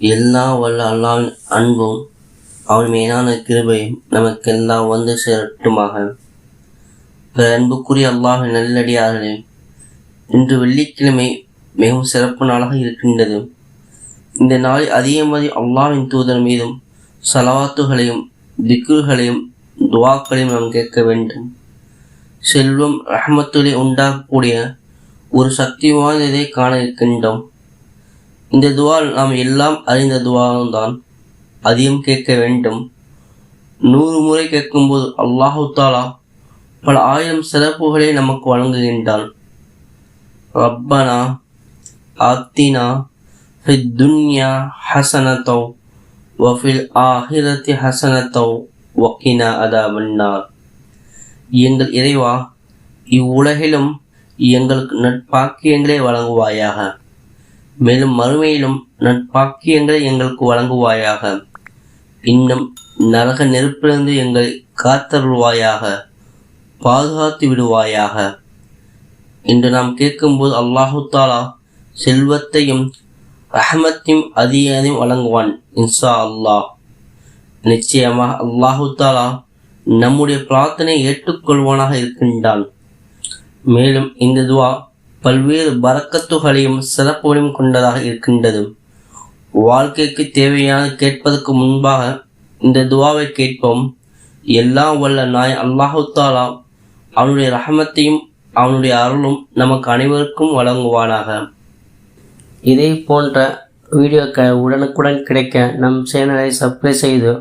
எல்லா வல்ல அல்லாஹ்வின் அன்பும் அவன் மேலான கிருபையும் நமக்கெல்லாம் வந்து சேரட்டுமாக. அன்புக்குரிய அல்லாஹ்வின் நல்லடியார்களே, இன்று வெள்ளிக்கிழமை மிகவும் சிறப்பு நாளாக இருக்கின்றது. இந்த நாளில் அதிகமதி அல்லாஹ்வின் தூதர் மீதும் சலவாத்துகளையும் திக்ருகளையும் துவாக்களையும் நாம் கேட்க வேண்டும். செல்வம் ரஹ்மத்துகளை உண்டாகக்கூடிய ஒரு சக்தி வாய்ந்ததை காண இருக்கின்றோம். இந்த துவால் நாம் எல்லாம் அறிந்த துவாதான், அதிகம் கேட்க வேண்டும். 100 முறை கேட்கும்போது அல்லாஹு தாலா பல 1000 சிறப்புகளை நமக்கு வழங்குகின்றான். ரப்பனா ஆத்தினா ஃபித் துன்யா ஹஸனத்தௌ வஃபில் ஆஹிரத்தி ஹஸனத்தௌ வக்கினா அதாபன்னார். எங்கள் இறைவா, இவ்வுலகிலும் எங்களுக்கு நட்பாக்கியங்களை வழங்குவாயாக, மேலும் மறுமையிலும் நட்பாக்கியங்களை எங்களுக்கு வழங்குவாயாக. இன்னும் நரக நெருப்பிலிருந்து எங்களை காத்தருள்வாயாக, பாதுகாத்து விடுவாயாக. இன்று நாம் கேட்கும்போது அல்லாஹு தாலா செல்வத்தையும் ரஹமத்தையும் அதிகம் வழங்குவான் இன்ஷா அல்லாஹ். நிச்சயமாக அல்லாஹு தாலா நம்முடைய பிரார்த்தனை ஏற்றுக்கொள்வானாக இருக்கின்றான். மேலும் இந்த துவா பல்வேறு பரக்கத்துகளையும் சிறப்புகளையும் கொண்டதாக இருக்கின்றது. வாழ்க்கைக்கு தேவையான கேட்பதற்கு முன்பாக இந்த துவாவை கேட்போம். எல்லாம் வல்ல நாய் அல்லாஹு தாலா அவனுடைய ரஹமத்தையும் அவனுடைய அருளும் நமக்கு அனைவருக்கும் வழங்குவானாக. இதே போன்ற வீடியோக்கள் உடனுக்குடன் கிடைக்க நம் சேனலை சப்ஸ்கிரைப் செய்து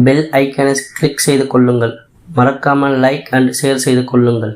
பெல் ஐக்கானை கிளிக் செய்து கொள்ளுங்கள். மறக்காமல் லைக் அண்ட் ஷேர் செய்து கொள்ளுங்கள்.